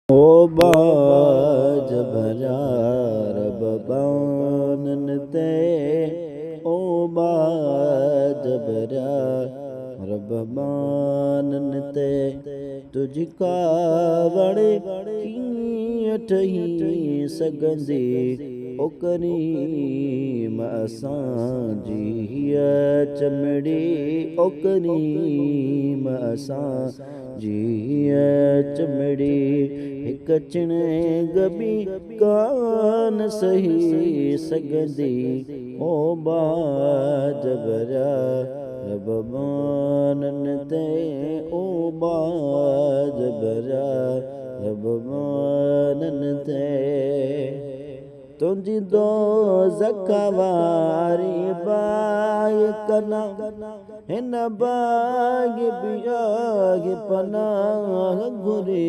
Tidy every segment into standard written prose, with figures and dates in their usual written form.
ओ बाज भरा रब बानन ते ओ बाज भरा रब बानन ते तुझका वड़े कीअं ठही सघंदी ओ करीम असांजी हीअ चमड़ी ओ करीम असांजी हीअ चमड़ी हिकु चिणग बि कान सही सघंदी ओ बाज भरा रब बानन ते ओ बाज भरा रब बानन ते तुंहिंजी दोज़ख वारी बाग कना हिन बाग बियाग पनाह घुरे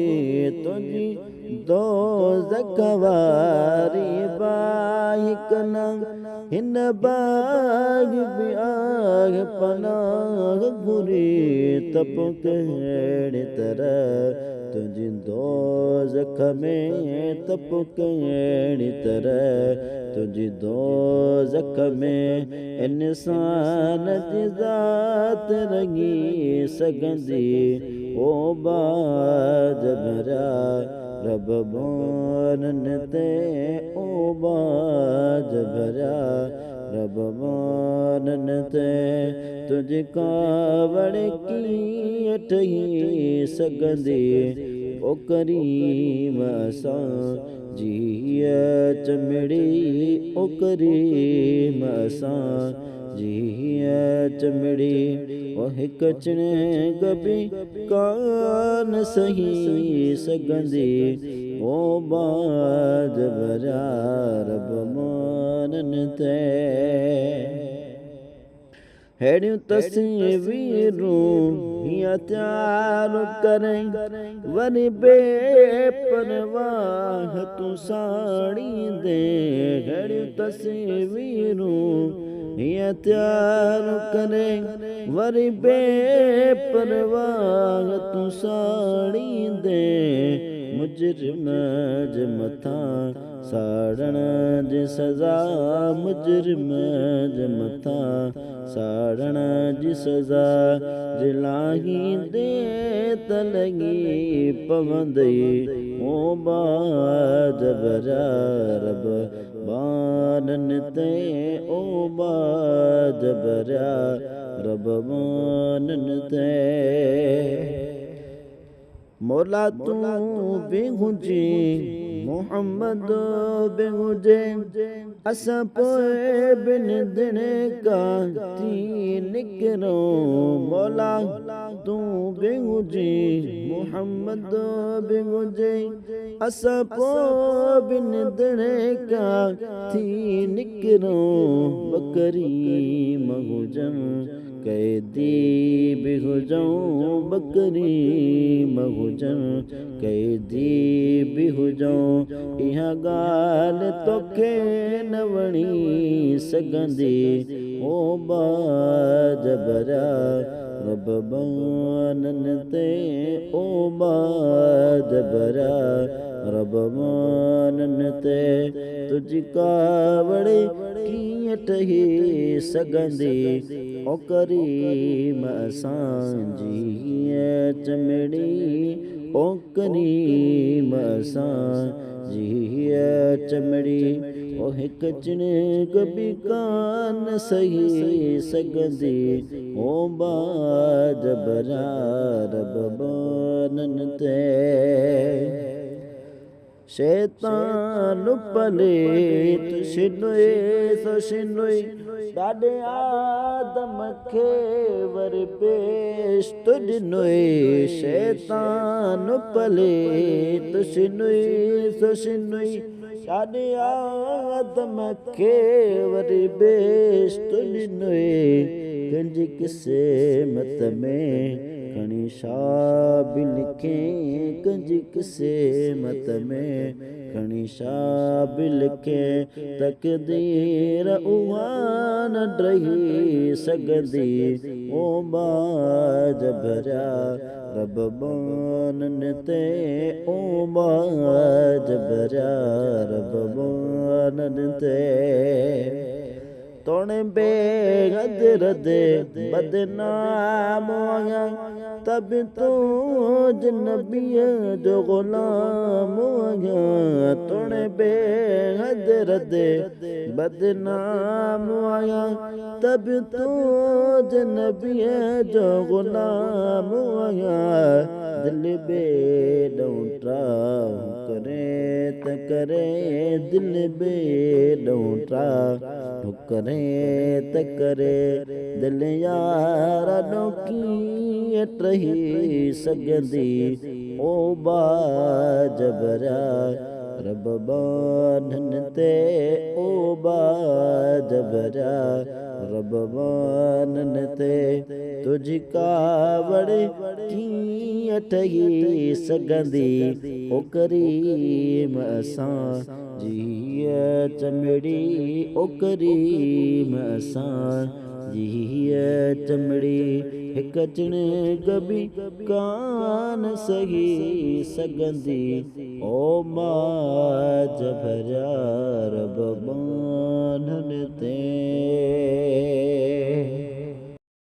तुंहिंजी दोज़ख वारी बाग कना हिन बाग बियाग पनाह घुरे तप कहिड़े तरह तुंहिंजी दोज़ख में तप कहिड़ी तरह तुंहिंजी दोज़ख में इंसान जी ज़ात रंगी सघंदी ओ बाज भरा रब बानन ते ओ बाज भरा रब बानन ते तुझका वड़े कीअं ठही सघंदी ओ करीम असांजी हीअ चमड़ी ओ करीम असांजी हीअ चमड़ी ओ हिकु चिणग बि कान सही सघंदी ओ बाज भरा रब बानन ते हेड़ियूं तस्वीरूं हीअं तयारु करें वरी बेपरवाह तूं साड़ींदे हेड़ियूं तस्वीरूं हीअं तयारु करें वरी बेपरवाह तूं साड़ींदे मुजरिम जे मथां साड़ण जी सज़ा मुजरिम जे मथां साड़ण जी सज़ा जिलाहींदे त लॻी पवंदई ओ बाज भरा रब बानन ते ओ बाज भरा रब बानन ते मौला तूं बि हुजे मोहम्मद बि हुजे असां पोइ बिन दिन का थी निकिरो मौला तूं बि हुजे मोहम्मद बि हुजे असां पोइ बिन दिन का थी निकिरो बकरी हुजनि कैदी बि हुजऊं बकरी हुजनि कैदी बि हुजऊं इहा ॻाल्हि तोखे न वणी सघंदी ओ बाज भरा रब बानन ते ओ बाज भरा रब बानन ते तुझका वड़े कीअं ठही सघंदी ओ करीम असांजी हीअ चमड़ी ओ करीम असांजी हीअ चमड़ी ओ हिकु चिणग बि कान सही सघंदी ओ बाज भरा रब बानन ते शैतान पलेत शिनुए सो शिनुई ॾाढे आदम खे वर बेश्त ॾिनुई शैतान पलेत शिनुई सो शिनुई ॾाढे आदम खे वर बेश्त ॾिनुई कंहिंजी क़िस्मत में खणी छा बि लिखे कंहिंजी क़िस्मत में खणी छा बि लिखे तक़दीर उहा न रही सघंदी ओ बाज भरिया रब बानन ते ओ बाज भरिया रब बानन ते तोणे बेहद रदे बदनाम आया तब तो नबीअ जो ग़ुलाम आया तोणे बेहद रदे बदनाम आया तब तो नबीअ जो ग़ुलाम आया दिल बे डोंटा करे त करे दिल बे डोंटा करे त करे दिल यारा नौकी रही सघंदी ओ बाज भरिया रब बानन ते ओ बाज भरिया रब बानन ते तुझी कावड़ कीअं ठही सघंदी ओ करीम असां जी चमड़ी ओ करीम असां जी चमड़ी हिक चिणग बि कान सही सघंदी ओ बाज भरिया रब बानन ते